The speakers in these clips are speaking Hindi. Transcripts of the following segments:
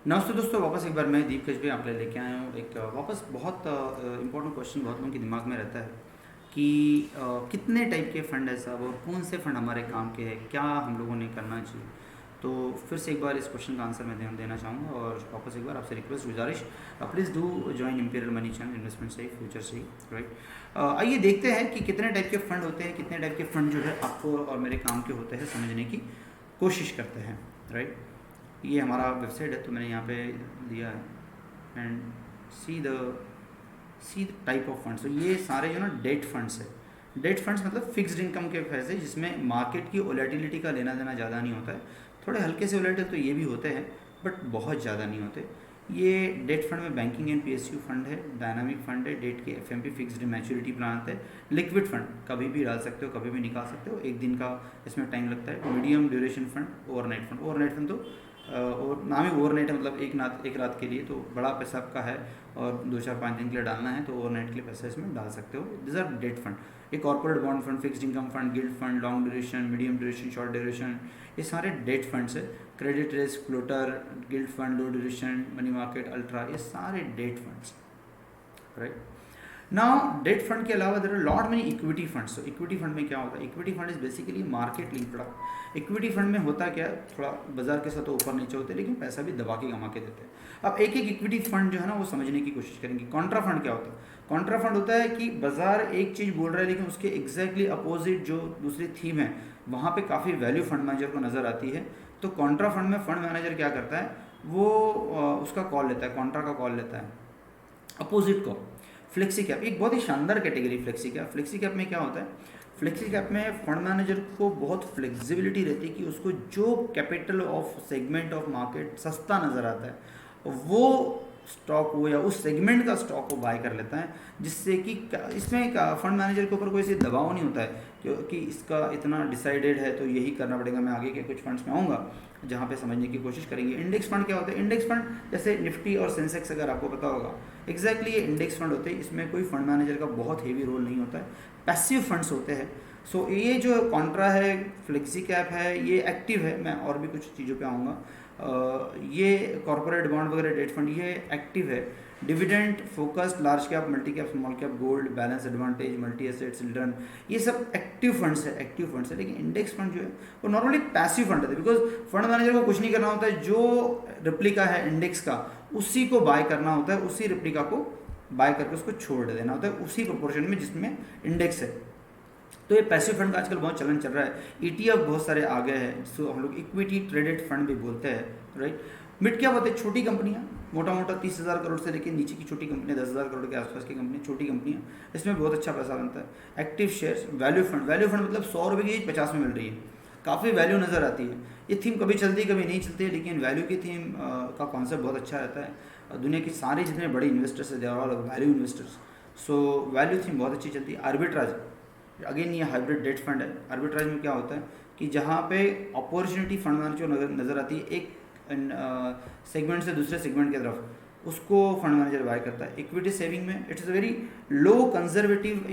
नमस्ते दोस्तों, वापस एक बार मैं दीप कचबे आप लेके आया हूँ। एक वापस बहुत इम्पोर्टेंट क्वेश्चन बहुत लोगों के दिमाग में रहता है कि कितने टाइप के फ़ंड है साहब, और कौन से फ़ंड हमारे काम के हैं, क्या हम लोगों ने करना चाहिए। तो फिर से एक बार इस क्वेश्चन का आंसर मैं ध्यान देना चाहूँगा, और वापस एक बार आपसे रिक्वेस्ट गुजारिश, please do join imperial money channel, investment सही फ्यूचर सही, राइट। आइए देखते हैं कि कितने टाइप के फ़ंड होते हैं, कितने टाइप के फ़ंड जो है आपको और मेरे काम के होते हैं, समझने की कोशिश करते हैं, राइट। ये हमारा वेबसाइट है, तो मैंने यहाँ पे दिया है and see the type of funds. तो ये सारे जो ना डेट फंड्स है। डेट फंड्स मतलब फिक्स्ड इनकम के पैसे जिसमें मार्केट की वोलेटिलिटी का लेना देना ज़्यादा नहीं होता है। थोड़े हल्के से वोलेटिल तो ये भी होते हैं, बट बहुत ज़्यादा नहीं होते। ये डेट फंड में बैंकिंग एंड पीएसयू फंड है, डायनामिक फंड है, डेट के एफएमपी फिक्स्ड मैच्योरिटी प्लान है, लिक्विड फंड कभी भी डाल सकते हो, कभी भी निकाल सकते हो, एक दिन का इसमें टाइम लगता है, medium duration fund, overnight fund. Overnight fund तो और नाम ही ओवरनाइट है, मतलब एक रात के लिए, तो बड़ा पैसा आपका है और 2 4 5 दिन के लिए डालना है तो ओवरनाइट के लिए पैसा इसमें डाल सकते हो। This are debt fund. एक corporate bond fund, fixed income fund, gilt fund, long duration, medium duration, short duration, ये सारे डेट फंड्स है। Credit risk, floater, gilt fund, low duration, money market, ultra, ये सारे debt funds, right. Now debt fund के अलावा there are lot many equity funds. तो इक्विटी फंड में क्या होता है? Equity fund is basically market link product. Equity fund में होता क्या है, थोड़ा बाजार के साथ तो ऊपर नीचे होते हैं, लेकिन पैसा भी दबा के कमा के देते हैं। अब एक एक इक्विटी फंड जो है ना वो समझने की कोशिश करेंगे। कॉन्ट्रा फंड क्या होता है? कॉन्ट्रा फंड होता है कि बाजार एक चीज़ बोल रहा है, लेकिन उसके एग्जैक्टली अपोजिट जो दूसरी थीम है वहाँ पे काफ़ी वैल्यू फंड मैनेजर को नज़र आती है। तो कॉन्ट्रा फंड में फंड मैनेजर क्या करता है, वो उसका कॉल लेता है, कॉन्ट्रा का कॉल लेता है, अपोजिट को। फ्लेक्सी कैप एक बहुत ही शानदार category. Flexi cap, flexi cap में क्या होता है? फ्लेक्सी कैप में फंड मैनेजर को बहुत फ्लेक्सिबिलिटी रहती है कि उसको जो capital of segment of market सस्ता नज़र आता है वो स्टॉक हो या उस सेगमेंट का स्टॉक को बाय कर लेता है, जिससे कि इसमें फंड मैनेजर के ऊपर कोई ऐसे दबाव नहीं होता है क्योंकि इसका इतना डिसाइडेड है तो यही करना पड़ेगा। मैं आगे के कुछ फंड्स में आऊँगा जहाँ पे समझने की कोशिश करेंगे। इंडेक्स फंड क्या होता है? इंडेक्स फंड जैसे निफ्टी और सेंसेक्स, अगर आपको पता होगा, एग्जैक्टली ये इंडेक्स फंड होते हैं। इसमें कोई फंड मैनेजर का बहुत हेवी रोल नहीं होता है, पैसिव फंड्स होते हैं। सो ये जो कॉन्ट्रा है, फ्लेक्सी कैप है, ये एक्टिव है। मैं और भी कुछ चीज़ों पे आऊँगा। ये कॉर्पोरेट बॉन्ड वगैरह डेट फंड ये एक्टिव है। Dividend focused, large cap, multi cap, small cap, gold, balance advantage, multi assets, return, ये सब एक्टिव फंड्स है, एक्टिव फंड्स है। लेकिन इंडेक्स फंड जो है वो नॉर्मली पैसिव फंड है, बिकॉज फंड मैनेजर को कुछ नहीं करना होता है, जो रिप्लिका है इंडेक्स का उसी को बाय करना होता है, उसी रिप्लिका को बाय करके उसको छोड़ देना होता है उसी प्रोपोर्शन में जिसमें इंडेक्स है। तो ये पैसिव फंड का आजकल बहुत चलन चल रहा है। ईटीएफ बहुत सारे आ गए हैं, सो हम लोग इक्विटी ट्रेडेड फंड भी बोलते हैं, राइट। मिड क्या होते हैं? छोटी कंपनियां, मोटा मोटा 30,000 करोड़ से लेकर नीचे की छोटी कंपनियां, 10,000 करोड़ के आसपास की कंपनी, छोटी कंपनियां, इसमें बहुत अच्छा पैसा बनता है। Active shares, value fund, value fund मतलब 100 रुपये की चीज़ 50 में मिल रही है, काफ़ी वैल्यू नज़र आती है। ये थीम कभी चलती है कभी नहीं चलती है, लेकिन वैल्यू की थीम का कॉन्सेप्ट बहुत अच्छा रहता है। दुनिया की सारे जितने बड़े इन्वेस्टर्स है, they are all value investors. So value theme बहुत अच्छी चलती है। आर्बिट्राज, अगेन ये हाइब्रिड डेट फंड है। आर्बिट्राज में क्या होता है कि जहाँ पे अपॉर्चुनिटी फंड मैनेजर नज़र आती है एक सेगमेंट से दूसरे सेगमेंट की तरफ, उसको फंड मैनेजर बाय करता है। इक्विटी सेविंग में it's a very low conservative,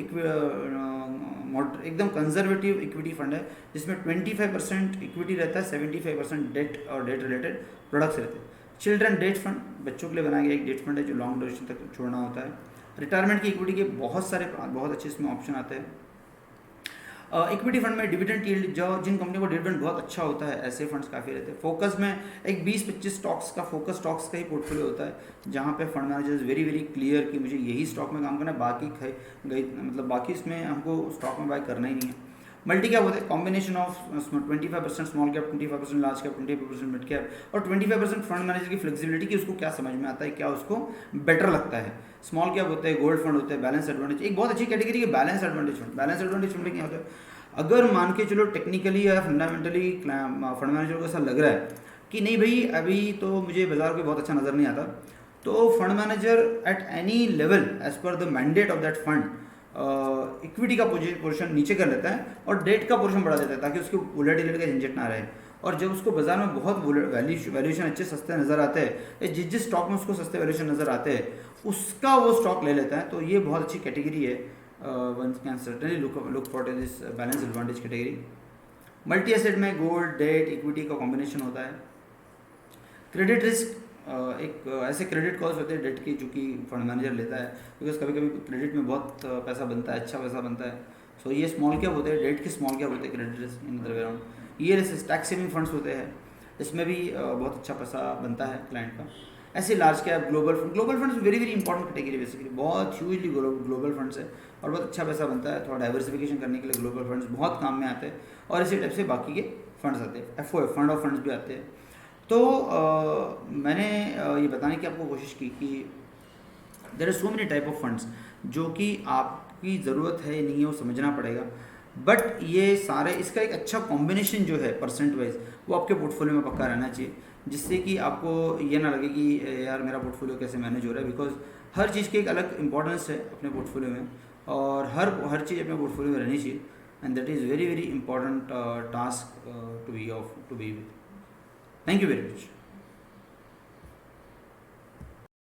एकदम कंजर्वेटिव इक्विटी फंड है, जिसमें 25% इक्विटी रहता है, 75% डेट और डेट रिलेटेड प्रोडक्ट्स रहते हैं। चिल्ड्रन डेट फंड, बच्चों के लिए बनाया गया एक डेट फंड है जो लॉन्ग ड्यूरेशन तक छोड़ना होता है। रिटायरमेंट की इक्विटी के बहुत सारे बहुत अच्छे इसमें ऑप्शन आते हैं। इक्विटी फंड में डिविडेंड यील्ड, जो जिन कंपनी को डिविडेंड बहुत अच्छा होता है ऐसे फंड्स काफ़ी रहते हैं। फोकस में एक 20-25 स्टॉक्स का, फोकस स्टॉक्स का ही पोर्टफोलियो होता है, जहाँ पे fund managers very very clear कि मुझे यही स्टॉक में काम करना है, बाकी गई मतलब बाकी इसमें हमको स्टॉक में बाय करना ही नहीं है। मल्टी कैप होता है combination of 25% small cap, 25% large cap, 25% mid cap और 25% फंड मैनेजर की फ्लेक्सिबिलिटी कि उसको क्या समझ में आता है, क्या उसको बेटर लगता है। स्मॉल कैप होते हैं, गोल्ड फंड होते हैं, बैलेंस एडवांटेज, एक बहुत अच्छी कैटेगरी है balance advantage fund. Balance advantage fund क्या होता है? अगर मान के चलो टेक्निकली या फंडामेंटली फंड मैनेजर को ऐसा लग रहा है कि नहीं भाई अभी तो मुझे बाजार को बहुत अच्छा नज़र नहीं आता, तो fund manager at any level as per the mandate of that fund equity का पोर्शन नीचे कर लेता है और डेट का पोर्शन बढ़ा देता है, ताकि उसको वोलेटिलिटी का झंझट ना रहे। और जब उसको बाजार में बहुत वैल्यूएशन अच्छे सस्ते नज़र आते हैं, जिस स्टॉक में उसको सस्ते वैल्यूएशन नज़र आते हैं उसका वो स्टॉक ले लेता है। तो ये बहुत अच्छी कैटेगरी है। One can certainly look for this balance advantage category. Multi asset में गोल्ड, डेट, इक्विटी का कॉम्बिनेशन होता है। क्रेडिट रिस्क एक ऐसे क्रेडिट कॉस्ट होते हैं डेट की जो कि फंड मैनेजर लेता है, बिकॉज कभी कभी क्रेडिट में बहुत पैसा बनता है, अच्छा पैसा बनता है। सो ये स्मॉल कैप होते हैं, डेट के स्मॉल कैप होते हैं, credit in other way around. ये टैक्स सेविंग फंड्स होते हैं, इसमें भी बहुत अच्छा पैसा बनता है क्लाइंट का। ऐसे large cap global funds very very important category, basically बहुत ह्यूजली ग्लोबल फंड्स है और बहुत अच्छा पैसा बनता है। थोड़ा डाइवर्सिफिकेशन करने के लिए ग्लोबल फंड्स बहुत काम में आते हैं, और इसी टाइप से बाकी के फंड्स आते हैं, एफ फंड ऑफ फंड्स भी आते हैं। तो मैंने ये बताने की आपको कोशिश की कि there are so many type of funds जो कि आपकी ज़रूरत है नहीं है वो समझना पड़ेगा। बट ये सारे, इसका एक अच्छा कॉम्बिनेशन जो है परसेंट वाइज, वो आपके पोर्टफोलियो में पक्का रहना चाहिए, जिससे कि आपको ये ना लगे कि यार मेरा पोर्टफोलियो कैसे मैनेज हो रहा है। बिकॉज हर चीज़ की एक अलग इंपॉर्टेंस है अपने पोर्टफोलियो में, और हर चीज़ अपने पोर्टफोलियो में रहनी चाहिए, and that is very very important task to be with. Thank you very much.